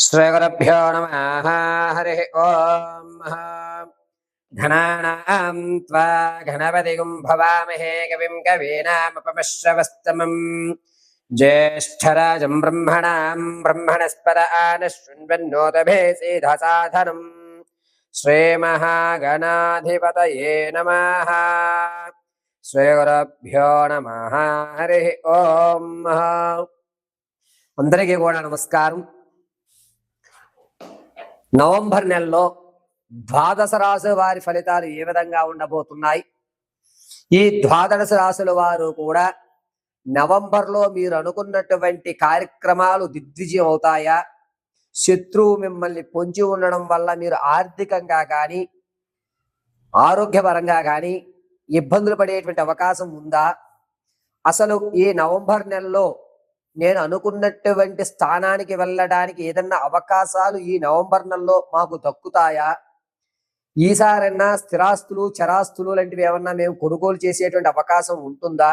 శ్రీగురుభ్యో నమః. హరి ఓం. ఘనానాం త్వా గణపతిగుం భవామహే కవిం కవీనాముపమశ్రవస్తమం జ్యేష్ఠరాజం బ్రహ్మణాం బ్రహ్మణస్పద ఆనశృణ్వన్నోతభేసేధసాధనం శ్రీమహాగణాధిపతయే నమః. శ్రీగురుభ్యో నమః. హరి ఓం. అందరికీ కూడా నమస్కారం. నవంబర్ నెలలో ద్వాదశ రాశుల వారి ఫలితాలు ఏ విధంగా ఉండబోతున్నాయి? ఈ ద్వాదశ రాశుల వారు కూడా నవంబర్లో మీరు అనుకున్నటువంటి కార్యక్రమాలు దిగ్విజయం అవుతాయా? శత్రువు మిమ్మల్ని పొంచి ఉండడం వల్ల మీరు ఆర్థికంగా కానీ ఆరోగ్యపరంగా కానీ ఇబ్బందులు పడేటువంటి అవకాశం ఉందా? అసలు ఈ నవంబర్ నెలలో నేను అనుకున్నటువంటి స్థానానికి వెళ్ళడానికి ఏదన్నా అవకాశాలు ఈ నవంబర్ నెలలో మాకు దక్కుతాయా? ఈసారన్నా స్థిరాస్తులు చరాస్తులు లాంటివి ఏమన్నా మేము కొనుగోలు చేసేటువంటి అవకాశం ఉంటుందా?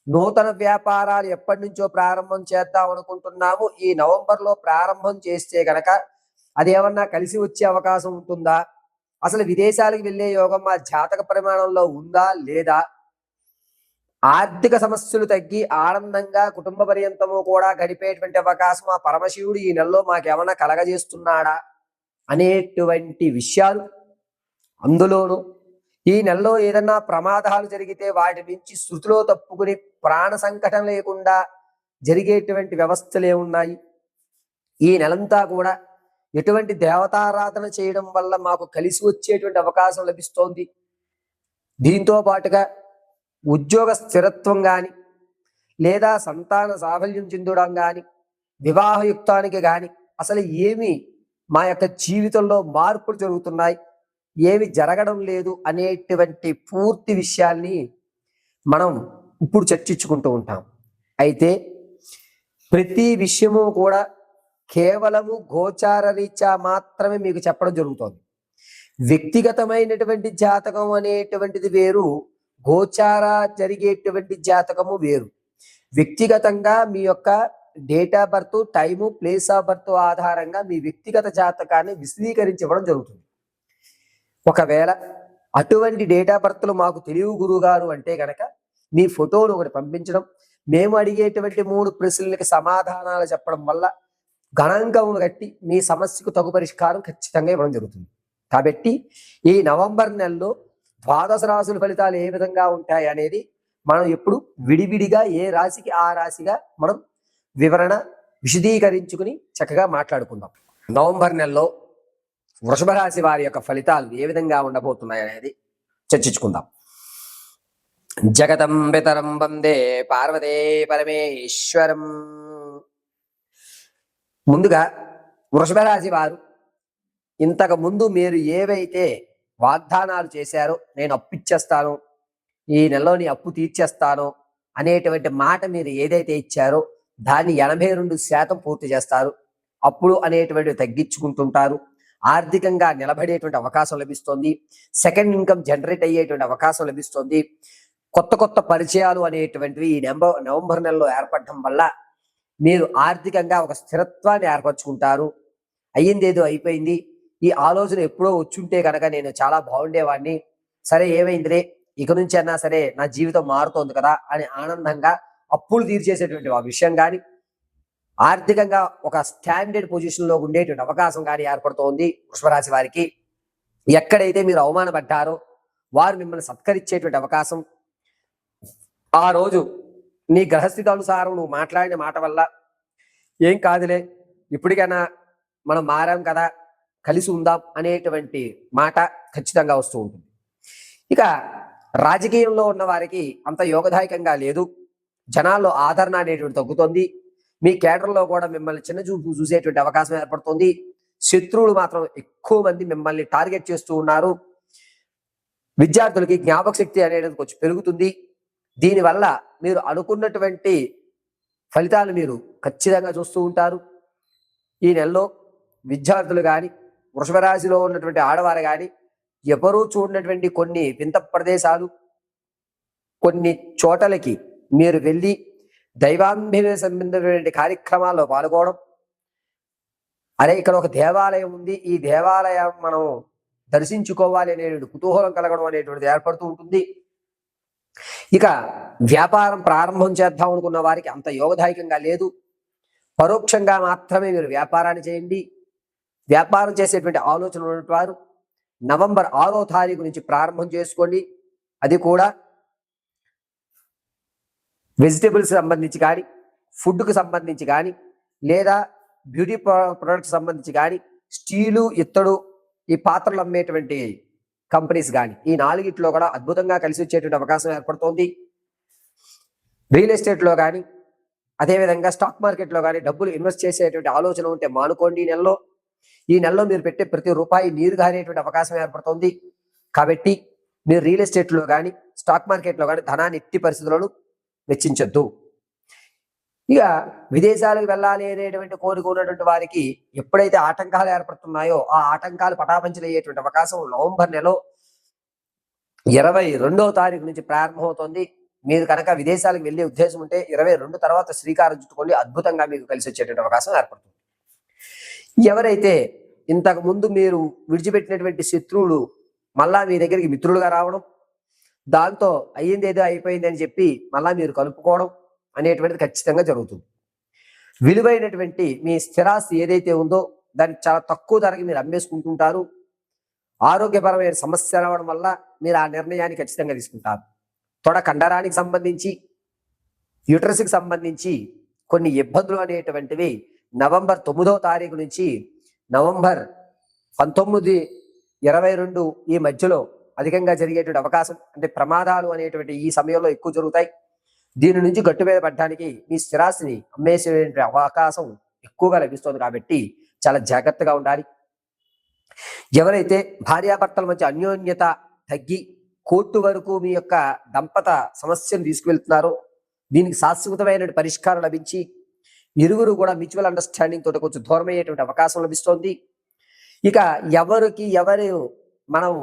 నూతన వ్యాపారాలు ఎప్పటి నుంచో ప్రారంభం చేద్దాం అనుకుంటున్నాము. ఈ నవంబర్లో ప్రారంభం చేస్తే గనక అది ఏమన్నా కలిసి వచ్చే అవకాశం ఉంటుందా? అసలు విదేశాలకు వెళ్ళే యోగం మా జాతక పరిమాణంలో ఉందా లేదా? ఆర్థిక సమస్యలు తగ్గి ఆనందంగా కుటుంబ పర్యంతము కూడా గడిపేటువంటి అవకాశం ఆ పరమశివుడు ఈ నెలలో మాకేమన్నా కలగజేస్తున్నాడా అనేటువంటి విషయాలు, అందులోనూ ఈ నెలలో ఏదన్నా ప్రమాదాలు జరిగితే వాటి నుంచి శృతిలో తప్పుకుని ప్రాణ సంకటం లేకుండా జరిగేటువంటి వ్యవస్థలు ఏమున్నాయి? ఈ నెలంతా కూడా ఎటువంటి దేవతారాధన చేయడం వల్ల మాకు కలిసి వచ్చేటువంటి అవకాశం లభిస్తోంది? దీంతో పాటుగా ఉద్యోగ స్థిరత్వం కానీ లేదా సంతాన సాఫల్యం చెందడం కానీ వివాహయుక్తానికి కానీ అసలు ఏమి మా యొక్క జీవితంలో మార్పులు జరుగుతున్నాయి, ఏమి జరగడం లేదు అనేటువంటి పూర్తి విషయాల్ని మనం ఇప్పుడు చర్చించుకుంటూ ఉంటాం. అయితే ప్రతి విషయము కూడా కేవలము గోచార రీత్యా మాత్రమే మీకు చెప్పడం జరుగుతోంది. వ్యక్తిగతమైనటువంటి జాతకం అనేటువంటిది వేరు, గోచార జరిగేటువంటి జాతకము వేరు. వ్యక్తిగతంగా మీ యొక్క date of birth, time, place of birth ఆధారంగా మీ వ్యక్తిగత జాతకాన్ని విశదీకరించడం జరుగుతుంది. ఒకవేళ అటువంటి డేట్ ఆఫ్ బర్త్లు మాకు తెలియవు గురుగారు అంటే గనక మీ ఫోటోను ఒకటి పంపించడం, మేము అడిగేటువంటి 3 ప్రశ్నలకి సమాధానాలు చెప్పడం వల్ల గణాంకమును కట్టి మీ సమస్యకు తగు పరిష్కారం ఖచ్చితంగా ఇవ్వడం జరుగుతుంది. కాబట్టి ఈ నవంబర్ నెలలో ద్వాదశ రాశుల ఫలితాలు ఏ విధంగా ఉంటాయి అనేది మనం ఎప్పుడు విడివిడిగా ఏ రాశికి ఆ రాశిగా మనం వివరణ విశదీకరించుకుని చక్కగా మాట్లాడుకుందాం. నవంబర్ నెలలో వృషభ రాశి వారి యొక్క ఫలితాలు ఏ విధంగా ఉండబోతున్నాయి అనేది చర్చించుకుందాం. జగతం పితరం వందే పార్వతే పరమేశ్వరం. ముందుగా వృషభ రాశి వారు ఇంతకు ముందు మీరు ఏవైతే వాగ్దానాలు చేశారో, నేను అప్పు ఇచ్చేస్తాను, ఈ నెలలో నీ అప్పు తీర్చేస్తాను అనేటువంటి మాట మీరు ఏదైతే ఇచ్చారో దాన్ని 82% పూర్తి చేస్తారు. అప్పులు అనేటువంటివి తగ్గించుకుంటుంటారు. ఆర్థికంగా నిలబడేటువంటి అవకాశం లభిస్తుంది. సెకండ్ ఇన్కమ్ జనరేట్ అయ్యేటువంటి అవకాశం లభిస్తుంది. కొత్త కొత్త పరిచయాలు అనేటువంటివి ఈ నవంబర్ నెలలో ఏర్పడటం వల్ల మీరు ఆర్థికంగా ఒక స్థిరత్వాన్ని ఏర్పరచుకుంటారు. అయ్యిందేదో అయిపోయింది, ఈ ఆలోచన ఎప్పుడో వచ్చుంటే కనుక నేను చాలా బాగుండేవాడిని, సరే ఏమైందిలే, ఇక నుంచి అన్నా సరే నా జీవితం మారుతోంది కదా అని ఆనందంగా అప్పులు తీర్చేసేటువంటి ఆ విషయం కానీ, ఆర్థికంగా ఒక స్టాండర్డ్ పొజిషన్లో ఉండేటువంటి అవకాశం కానీ ఏర్పడుతోంది వృషభరాశి వారికి. ఎక్కడైతే మీరు అవమానపడ్డారో వారు మిమ్మల్ని సత్కరించేటువంటి అవకాశం, ఆ రోజు నీ గ్రహస్థితి అనుసారం నువ్వు మాట్లాడిన మాట వల్ల ఏం కాదులే, ఇప్పటికైనా మనం మారాం కదా, కలిసి ఉందాం అనేటువంటి మాట ఖచ్చితంగా వస్తూ ఉంటుంది. ఇక రాజకీయంలో ఉన్న వారికి అంత యోగదాయకంగా లేదు. జనాల్లో ఆదరణ అనేటువంటి తగ్గుతుంది. మీ కేడర్లో కూడా మిమ్మల్ని చిన్న చూపు చూసేటువంటి అవకాశం ఏర్పడుతుంది. శత్రువులు మాత్రం ఎక్కువ మంది మిమ్మల్ని టార్గెట్ చేస్తూ ఉన్నారు. విద్యార్థులకి జ్ఞాపక శక్తి అనేది కొంచెం పెరుగుతుంది. దీనివల్ల మీరు అనుకున్నటువంటి ఫలితాలు మీరు ఖచ్చితంగా చూస్తూ ఉంటారు. ఈ నెలలో విద్యార్థులు కానీ, వృషభ రాశిలో ఉన్నటువంటి ఆడవారు కానీ ఎవరూ చూడనటువంటి కొన్ని వింత ప్రదేశాలు, కొన్ని చోటలకి మీరు వెళ్ళి దైవాంబిక సంబంధమైనటువంటి కార్యక్రమాల్లో పాల్గొనడం, అరే ఇక్కడ ఒక దేవాలయం ఉంది, ఈ దేవాలయం మనం దర్శించుకోవాలి అనే కుతూహలం కలగడం అనేటువంటిది ఏర్పడుతూ ఉంటుంది. ఇక వ్యాపారం ప్రారంభం చేద్దాం అనుకున్న వారికి అంత యోగదాయకంగా లేదు. పరోక్షంగా మాత్రమే మీరు వ్యాపారాన్ని చేయండి. వ్యాపారం చేసేటువంటి ఆలోచన ఉన్నటువంటి వారు నవంబర్ 6వ తారీఖు నుంచి ప్రారంభం చేసుకోండి. అది కూడా వెజిటేబుల్స్ సంబంధించి కానీ, ఫుడ్కు సంబంధించి కానీ, లేదా బ్యూటీ ప్రొడక్ట్స్ సంబంధించి కానీ, స్టీలు, ఇత్తడు, ఈ పాత్రలు అమ్మేటువంటి కంపెనీస్ కానీ, ఈ 4గిట్లో కూడా అద్భుతంగా కలిసి వచ్చేటువంటి అవకాశం ఏర్పడుతోంది. రియల్ ఎస్టేట్లో కానీ, అదేవిధంగా స్టాక్ మార్కెట్లో కానీ డబ్బులు ఇన్వెస్ట్ చేసేటువంటి ఆలోచన ఉంటే మానుకోండి. ఈ నెలలో మీరు పెట్టే ప్రతి రూపాయి నీరు గారేటువంటి అవకాశం ఏర్పడుతుంది. కాబట్టి మీరు రియల్ ఎస్టేట్లో కానీ, స్టాక్ మార్కెట్లో కానీ ధనాన్ని ఎట్టి పరిస్థితులను వెచ్చించొద్దు. ఇక విదేశాలకు వెళ్ళాలి అనేటువంటి కోరిక ఉన్నటువంటి వారికి ఎప్పుడైతే ఆటంకాలు ఏర్పడుతున్నాయో ఆ ఆటంకాలు పటాపంచలయ్యేటువంటి అవకాశం నవంబర్ నెలలో 22వ తారీఖు నుంచి ప్రారంభమవుతుంది. మీరు కనుక విదేశాలకు వెళ్ళే ఉద్దేశం ఉంటే 22 తర్వాత శ్రీకారం చుట్టుకోండి. అద్భుతంగా మీకు కలిసి వచ్చేటువంటి అవకాశం ఏర్పడుతుంది. ఎవరైతే ఇంతకు ముందు మీరు విడిచిపెట్టినటువంటి శత్రువులు మళ్ళా మీ దగ్గరికి మిత్రులుగా రావడం, దాంతో అయ్యింది ఏదో అయిపోయింది అని చెప్పి మళ్ళా మీరు కలుపుకోవడం అనేటువంటిది ఖచ్చితంగా జరుగుతుంది. విలువైనటువంటి మీ స్థిరాస్తి ఏదైతే ఉందో దాన్ని చాలా తక్కువ ధరకి మీరు అమ్మేసుకుంటుంటారు. ఆరోగ్యపరమైన సమస్య రావడం వల్ల మీరు ఆ నిర్ణయాన్ని ఖచ్చితంగా తీసుకుంటారు. తొడ కండరానికి సంబంధించి, యూట్రస్కి సంబంధించి కొన్ని ఇబ్బందులు అనేటువంటివి నవంబర్ 9వ తారీఖు నుంచి నవంబర్ 19, 22 ఈ మధ్యలో అధికంగా జరిగేటువంటి అవకాశం, అంటే ప్రమాదాలు అనేటువంటి ఈ సమయంలో ఎక్కువ జరుగుతాయి. దీని నుంచి గట్టు మీద పడడానికి మీ స్థిరాస్తిని అమ్మేసేటువంటి అవకాశం ఎక్కువగా లభిస్తుంది. కాబట్టి చాలా జాగ్రత్తగా ఉండాలి. ఎవరైతే భార్యాభర్తల మధ్య అన్యోన్యత తగ్గి కోర్టు వరకు మీ యొక్క దంపత సమస్యను తీసుకువెళ్తున్నారో దీనికి శాశ్వతమైన పరిష్కారం లభించి ఇరువురు కూడా మ్యూచువల్ అండర్స్టాండింగ్ తోటి కొంచెం దూరం అయ్యేటువంటి అవకాశం లభిస్తోంది. ఇక ఎవరు మనం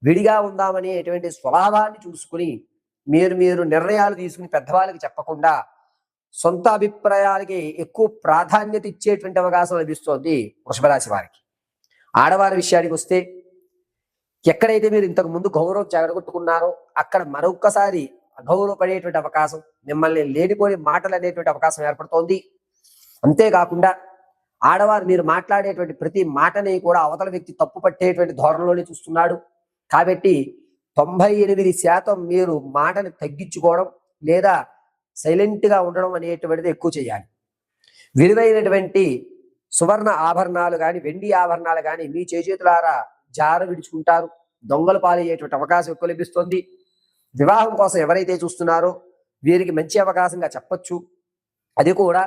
విడిగా ఉందామనేటువంటి స్వభావాన్ని చూసుకుని మీరు నిర్ణయాలు తీసుకుని పెద్దవాళ్ళకి చెప్పకుండా సొంత అభిప్రాయాలకి ఎక్కువ ప్రాధాన్యత ఇచ్చేటువంటి అవకాశం లభిస్తోంది వృషభ రాశి వారికి. ఆడవారి విషయానికి వస్తే ఎక్కడైతే మీరు ఇంతకు ముందు గౌరవం చెడగొట్టుకున్నారో అక్కడ మరొక్కసారి అగౌరవపడేటువంటి అవకాశం, మిమ్మల్ని లేనిపోని మాటలు అనేటువంటి అవకాశం ఏర్పడుతోంది. అంతేకాకుండా ఆడవారు మీరు మాట్లాడేటువంటి ప్రతి మాటని కూడా అవతల వ్యక్తి తప్పు పట్టేటువంటి ధోరణిలోనే చూస్తున్నాడు. కాబట్టి 98% మీరు మాటను తగ్గించుకోవడం లేదా సైలెంట్గా ఉండడం అనేటువంటిది ఎక్కువ చేయాలి. విలువైనటువంటి సువర్ణ ఆభరణాలు కానీ, వెండి ఆభరణాలు కానీ మీ చేతులారా జార విడుచుకుంటారు. దొంగలు పాలయ్యేటువంటి అవకాశం ఎక్కువ లభిస్తుంది. వివాహం కోసం ఎవరైతే చూస్తున్నారో వీరికి మంచి అవకాశంగా చెప్పొచ్చు. అది కూడా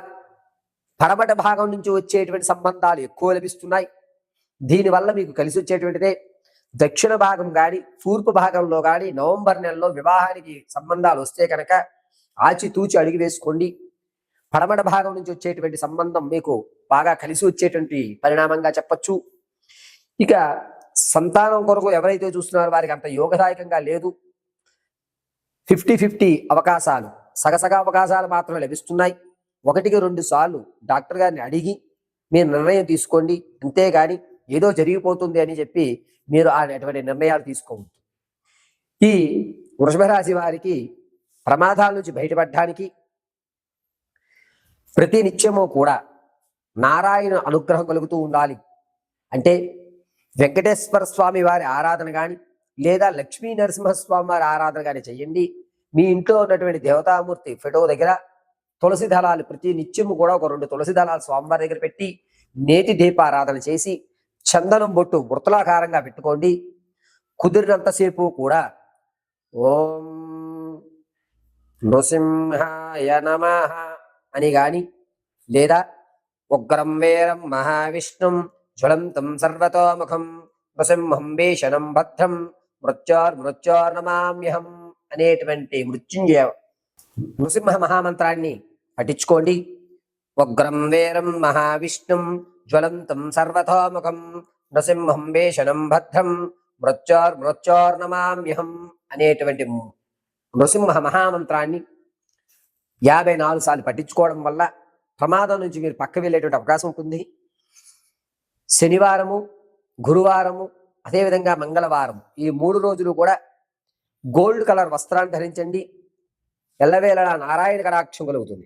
పడమట భాగం నుంచి వచ్చేటువంటి సంబంధాలు ఎక్కువ లభిస్తున్నాయి. దీనివల్ల మీకు కలిసి వచ్చేటువంటిదే. దక్షిణ భాగం కానీ, తూర్పు భాగంలో కానీ నవంబర్ నెలలో వివాహానికి సంబంధాలు వస్తే కనుక ఆచితూచి అడిగి వేసుకోండి. పడమట భాగం నుంచి వచ్చేటువంటి సంబంధం మీకు బాగా కలిసి వచ్చేటువంటి పరిణామంగా చెప్పచ్చు. ఇక సంతానం కొరకు ఎవరైతే చూస్తున్నారో వారికి అంత యోగదాయకంగా లేదు. 50-50 అవకాశాలు, సగసగ అవకాశాలు మాత్రమే లభిస్తున్నాయి. 1-2 సార్లు డాక్టర్ గారిని అడిగి మీరు నిర్ణయం తీసుకోండి. అంతేగాని ఏదో జరిగిపోతుంది అని చెప్పి మీరు అటువంటి నిర్ణయాలు తీసుకోవద్దు. ఈ వృషభ రాశి వారికి ప్రమాదాల నుంచి బయటపడడానికి ప్రతి నిత్యము కూడా నారాయణ అనుగ్రహం కలుగుతూ ఉండాలి. అంటే వెంకటేశ్వర స్వామి వారి ఆరాధన కానీ లేదా లక్ష్మీ నరసింహస్వామి వారి ఆరాధన కానీ చెయ్యండి. మీ ఇంట్లో ఉన్నటువంటి దేవతామూర్తి ఫోటో దగ్గర తులసి దళాలు ప్రతి నిత్యము కూడా ఒక 2 తులసి దళాలు స్వామివారి దగ్గర పెట్టి నేతి దీపారాధన చేసి చందనం బొట్టు వృత్తలాకారంగా పెట్టుకోండి. కుదిరినంతసేపు కూడా ఓం నృసింహాయ నమః అని కానీ లేదా ఉగ్రం వీరం మహావిష్ణుం జ్వలంతం సర్వతోముఖం నృసింహం భీషణం భద్రం మృత్యోర్నమామ్యహం అనేటువంటి మృత్యుంజయ నృసింహ మహామంత్రాన్ని పఠించుకోండి. ఉగ్రం వీరం మహావిష్ణుం జ్వలంతం సర్వతోముఖం నృసింహం భీషణం భద్రం మృత్యోర్నమామ్యహం అనేటువంటి నృసింహ మహామంత్రాన్ని 54 సార్లు పఠించుకోవడం వల్ల ప్రమాదం నుంచి మీరు పక్క వెళ్ళేటువంటి అవకాశం ఉంటుంది. శనివారము, గురువారము, అదేవిధంగా మంగళవారం, ఈ 3 రోజులు కూడా గోల్డ్ కలర్ వస్త్రాన్ని ధరించండి. ఎల్లవేళలా నారాయణ కటాక్షం కలుగుతుంది.